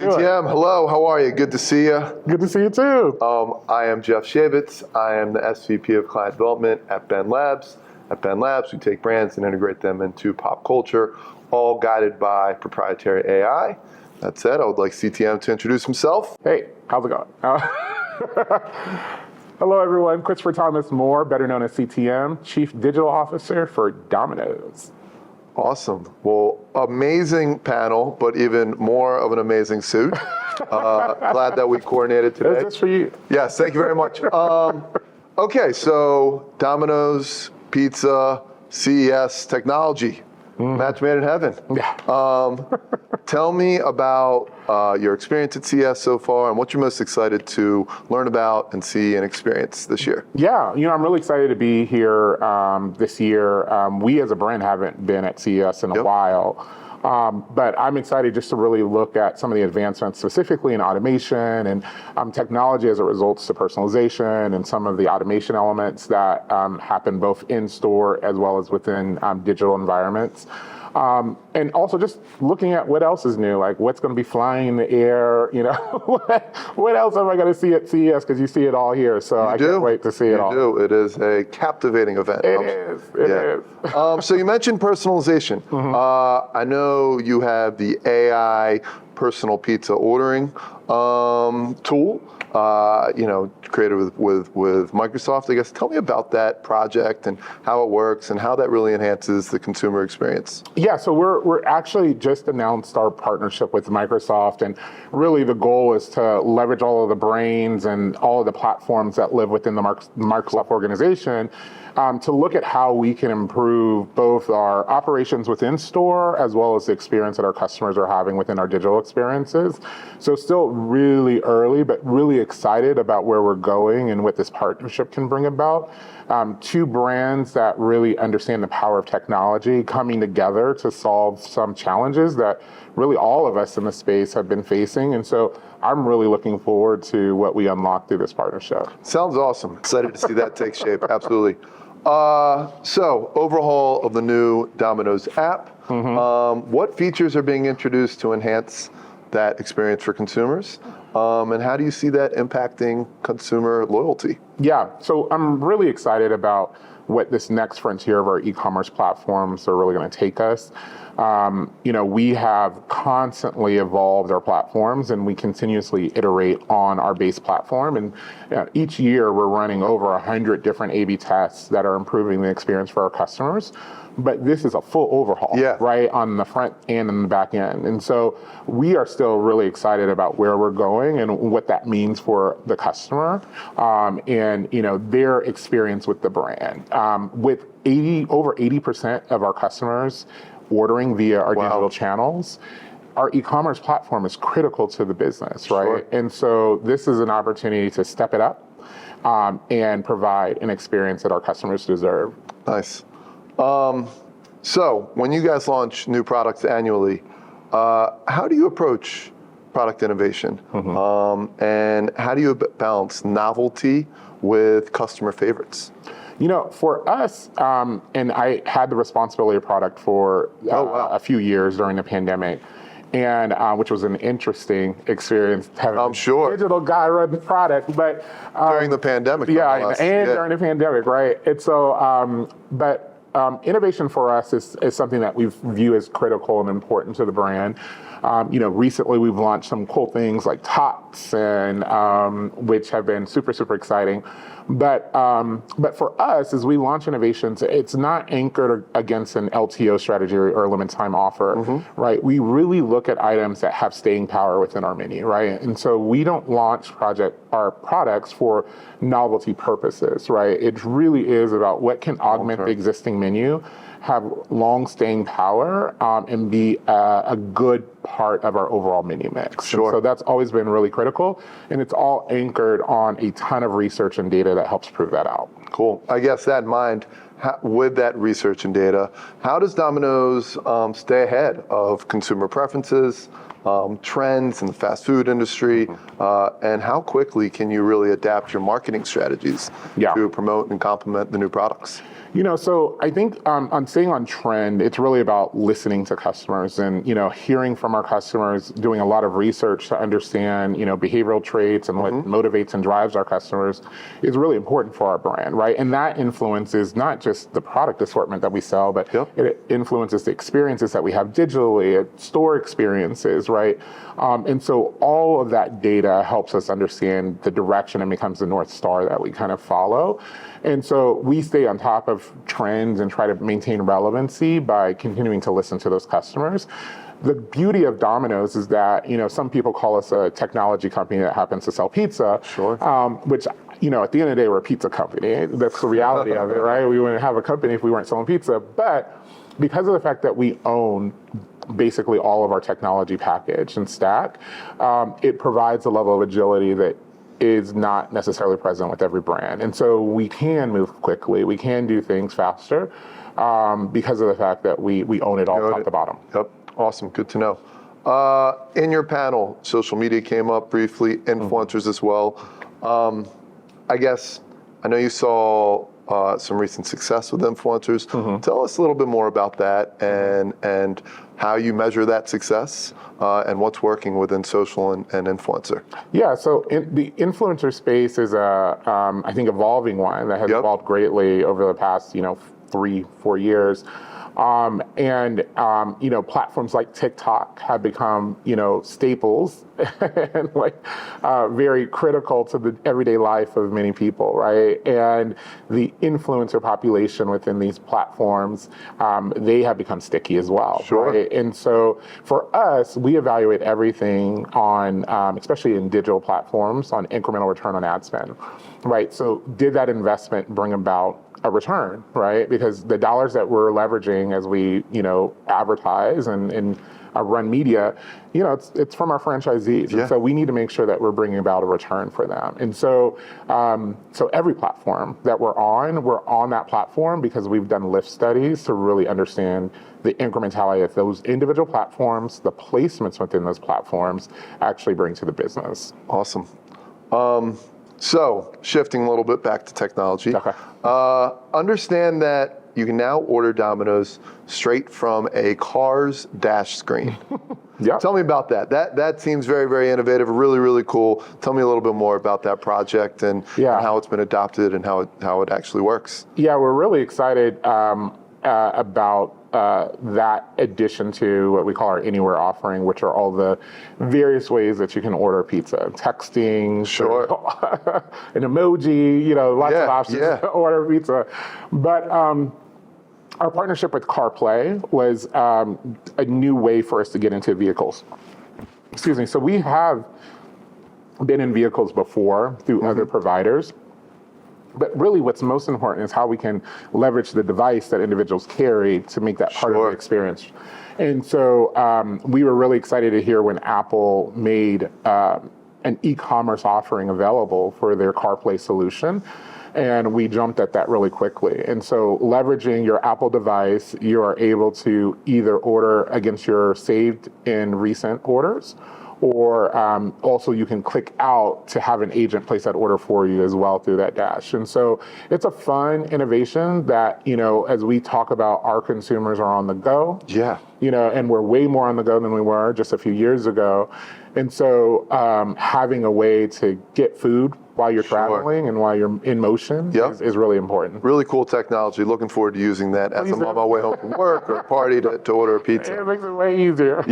CTM, hello, how are you? Good to see you. Good to see you too. I am Jeff Shaivitz. I am the SVP of Client Development at BENlabs. At BENlabs, we take brands and integrate them into pop culture, all guided by proprietary AI. That said, I would like CTM to introduce himself. Hey, how's it going? Hello everyone, Christopher Thomas Moore, better known as CTM, Chief Digital Officer for Domino's. Awesome. Well, amazing panel, but even more of an amazing suit. Glad that we coordinated today. Is this for you? Yes, thank you very much. Okay, so Domino's, pizza, CES, technology, match made in heaven. Yeah. Tell me about your experience at CES so far and what you're most excited to learn about and see and experience this year. Yeah, I'm really excited to be here this year. We as a brand haven't been at CES in a while. But I'm excited just to really look at some of the advancements specifically in automation and technology as it results to personalization and some of the automation elements that happen both in store as well as within digital environments. And also just looking at what else is new, like what's going to be flying in the air, what else am I going to see at CES? Because you see it all here, so I can't wait to see it all. You do. It is a captivating event. It is. So you mentioned personalization. I know you have the AI personal pizza ordering tool. Created with Microsoft. I guess tell me about that project and how it works and how that really enhances the consumer experience. Yeah, so we're actually just announced our partnership with Microsoft, and really the goal is to leverage all of the brains and all of the platforms that live within the Microsoft organization to look at how we can improve both our operations within store as well as the experience that our customers are having within our digital experiences. So still really early, but really excited about where we're going and what this partnership can bring about. Two brands that really understand the power of technology coming together to solve some challenges that really all of us in the space have been facing. And so I'm really looking forward to what we unlock through this partnership. Sounds awesome. Excited to see that take shape. Absolutely. So overhaul of the new Domino's app. What features are being introduced to enhance that experience for consumers? And how do you see that impacting consumer loyalty? Yeah, so I'm really excited about what this next frontier of our e-commerce platforms are really going to take us. We have constantly evolved our platforms and we continuously iterate on our base platform. And each year we're running over 100 different A/B tests that are improving the experience for our customers. But this is a full overhaul, right, on the front and on the back end. And so we are still really excited about where we're going and what that means for the customer and their experience with the brand. With over 80% of our customers ordering via our digital channels, our e-commerce platform is critical to the business, right? Sure. And so this is an opportunity to step it up and provide an experience that our customers deserve. Nice. So when you guys launch new products annually, how do you approach product innovation? And how do you balance novelty with customer favorites? For us, and I had the responsibility of product for a few years during the pandemic, and which was an interesting experience having a digital guy run the product. But during the pandemic, during the pandemic, right? And so, innovation for us is something that we view as critical and important to the brand. Recently we've launched some cool things like Tots, and which have been super, super exciting. But for us, as we launch innovations, it's not anchored against an LTO strategy or limited time offer, right? We really look at items that have staying power within our menu, right? And so we don't launch our products for novelty purposes, right? It really is about what can augment the existing menu, have long staying power, and be a good part of our overall menu mix. Sure. And so that's always been really critical, and it's all anchored on a ton of research and data that helps prove that out. Cool. I guess that in mind, with that research and data, how does Domino's stay ahead of consumer preferences, trends in the fast food industry, and how quickly can you really adapt your marketing strategies to promote and complement the new products? So I think on staying on trend, it's really about listening to customers and, hearing from our customers, doing a lot of research to understand, behavioral traits and what motivates and drives our customers is really important for our brand, right? And that influences not just the product assortment that we sell, but it influences the experiences that we have digitally, store experiences, right? And so all of that data helps us understand the direction and becomes the North Star that we kind of follow. And so we stay on top of trends and try to maintain relevancy by continuing to listen to those customers. The beauty of Domino's is that, some people call us a technology company that happens to sell pizza. Sure. Which, at the end of the day, we're a pizza company. That's the reality of it, right? We wouldn't have a company if we weren't selling pizza. But because of the fact that we own basically all of our technology package and stack, it provides a level of agility that is not necessarily present with every brand. And so we can move quickly, we can do things faster because of the fact that we own it all top to bottom. Yep, awesome, good to know. In your panel, social media came up briefly, influencers as well. I know you saw some recent success with influencers. Tell us a little bit more about that and how you measure that success and what's working within social and influencer. Yeah, so the influencer space is I think, evolving one that has evolved greatly over the past, 3-4 years. Platforms like TikTok have become, staples and very critical to the everyday life of many people, right? And the influencer population within these platforms, they have become sticky as well. Sure. Right? And so for us, we evaluate everything on, especially in digital platforms, on incremental return on ad spend, right? So did that investment bring about a return, right? Because the dollars that we're leveraging as we, advertise and run media, it's from our franchisees. And so we need to make sure that we're bringing about a return for them. And so, every platform that we're on that platform because we've done lift studies to really understand the incrementality of those individual platforms, the placements within those platforms actually bring to the business. Awesome. So shifting a little bit back to technology. Okay. Understand that you can now order Domino's straight from a car's dash screen. Tell me about that. That seems very, very innovative, really, really cool. Tell me a little bit more about that project and how it's been adopted and how it actually works. Yeah, we're really excited about that addition to what we call our Anywhere offering, which are all the various ways that you can order pizza. Texting, an emoji, lots of options to order pizza. But our partnership with CarPlay was a new way for us to get into vehicles. Excuse me. So we have been in vehicles before through other providers. But really what's most important is how we can leverage the device that individuals carry to make that part of the experience. And so we were really excited to hear when Apple made an e-commerce offering available for their CarPlay solution. And we jumped at that really quickly. And so leveraging your Apple device, you are able to either order against your saved in recent orders, or also you can click out to have an agent place that order for you as well through that dash. And so it's a fun innovation that, as we talk about, our consumers are on the go. And we're way more on the go than we were just a few years ago. And so having a way to get food while you're traveling and while you're in motion is really important. Really cool technology. Looking forward to using that as I'm on my way home from work or a party to order a pizza. It makes it way easier.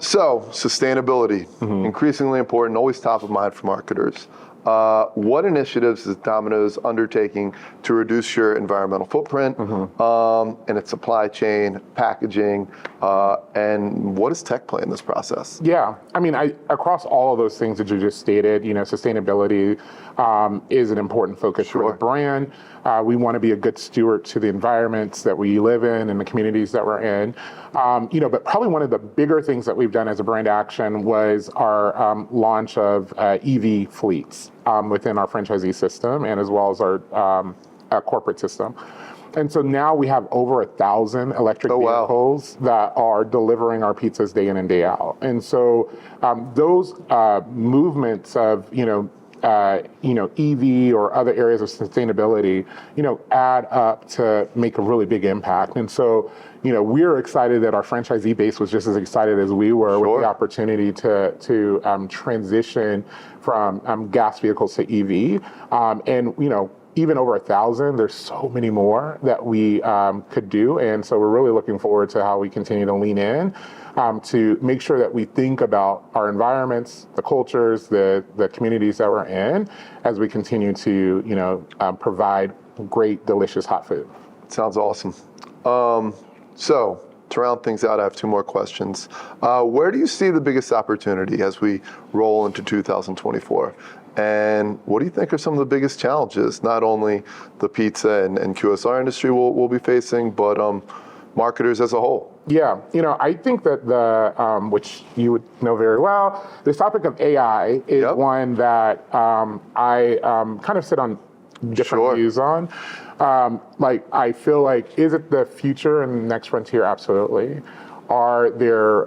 So sustainability, increasingly important, always top of mind for marketers. What initiatives is Domino's undertaking to reduce your environmental footprint and its supply chain, packaging, and what does tech play in this process? Yeah, I mean, across all of those things that you just stated, sustainability is an important focus for the brand. We want to be a good steward to the environments that we live in and the communities that we're in. But probably one of the bigger things that we've done as a brand action was our launch of EV fleets within our franchisee system and as well as our corporate system. And so now we have over 1,000 electric vehicles that are delivering our pizzas day in and day out. And so those movements of, EV or other areas of sustainability, add up to make a really big impact. And so, we're excited that our franchisee base was just as excited as we were with the opportunity to transition from gas vehicles to EV. Even over 1,000, there's so many more that we could do. And so we're really looking forward to how we continue to lean in to make sure that we think about our environments, the cultures, the communities that we're in as we continue to, provide great, delicious hot food. Sounds awesome. So to round things out, I have two more questions. Where do you see the biggest opportunity as we roll into 2024? And what do you think are some of the biggest challenges, not only the pizza and QSR industry will be facing, but marketers as a whole? Yeah, I think that which you would know very well, this topic of AI is one that I kind of sit on different views on. I feel like, is it the future and the next frontier? Absolutely. Are there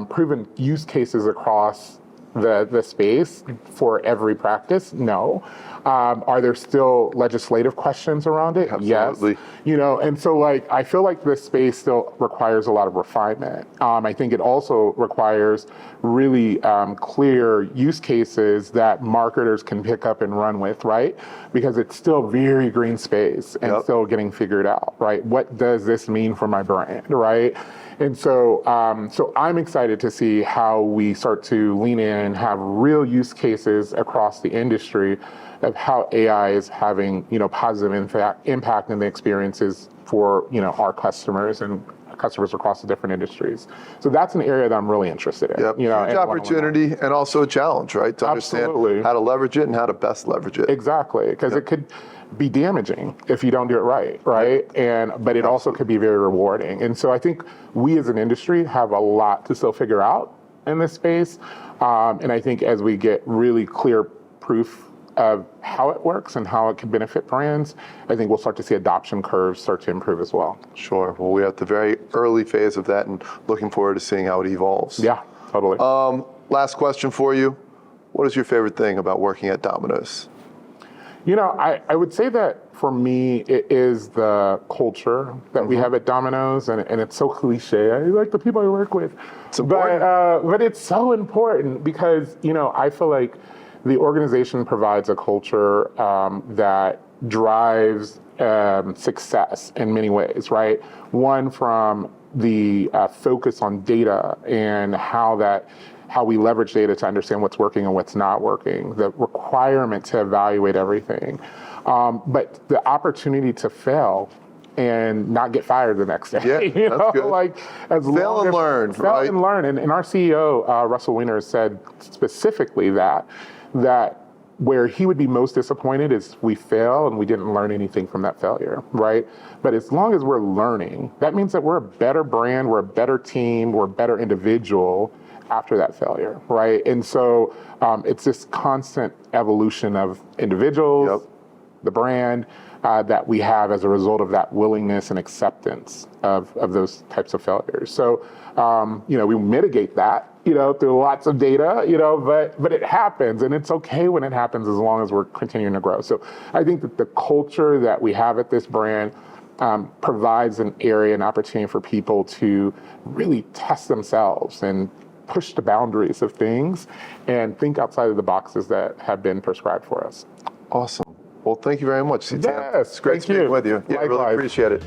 proven use cases across the space for every practice? No. Are there still legislative questions around it? Absolutely. Yes. And so I feel like this space still requires a lot of refinement. I think it also requires really clear use cases that marketers can pick up and run with, right? Because it's still very green space and still getting figured out, right? What does this mean for my brand, right? And so, I'm excited to see how we start to lean in and have real use cases across the industry of how AI is having, positive impact in the experiences for, our customers and customers across the different industries. So that's an area that I'm really interested in. Yep. Huge opportunity and also a challenge, right? To understand how to leverage it and how to best leverage it. Exactly, because it could be damaging if you don't do it right? But it also could be very rewarding. And so I think we as an industry have a lot to still figure out in this space. And I think as we get really clear proof of how it works and how it can benefit brands, I think we'll start to see adoption curves start to improve as well. Sure. Well, we're at the very early phase of that and looking forward to seeing how it evolves. Yeah, totally. Last question for you. What is your favorite thing about working at Domino's? I would say that for me, it is the culture that we have at Domino's, and it's so cliche. I like the people I work with. It's important. But it's so important because, I feel like the organization provides a culture that drives success in many ways, right? One, from the focus on data and how we leverage data to understand what's working and what's not working, the requirement to evaluate everything, but the opportunity to fail and not get fired the next day. Yeah, that's good. Fail and learn, right? And learn. And our CEO, Russell Weiner, said specifically that where he would be most disappointed is we fail and we didn't learn anything from that failure, right? But as long as we're learning, that means that we're a better brand, we're a better team, we're a better individual after that failure, right? And so it's this constant evolution of individuals, the brand that we have as a result of that willingness and acceptance of those types of failures. So, we mitigate that, through lots of data, but it happens, and it's okay when it happens as long as we're continuing to grow. So I think that the culture that we have at this brand provides an area, an opportunity for people to really test themselves and push the boundaries of things and think outside of the boxes that have been prescribed for us. Awesome. Well, thank you very much, Sitan. Yes, it's great speaking with you. Yeah, Likewise. really appreciate it.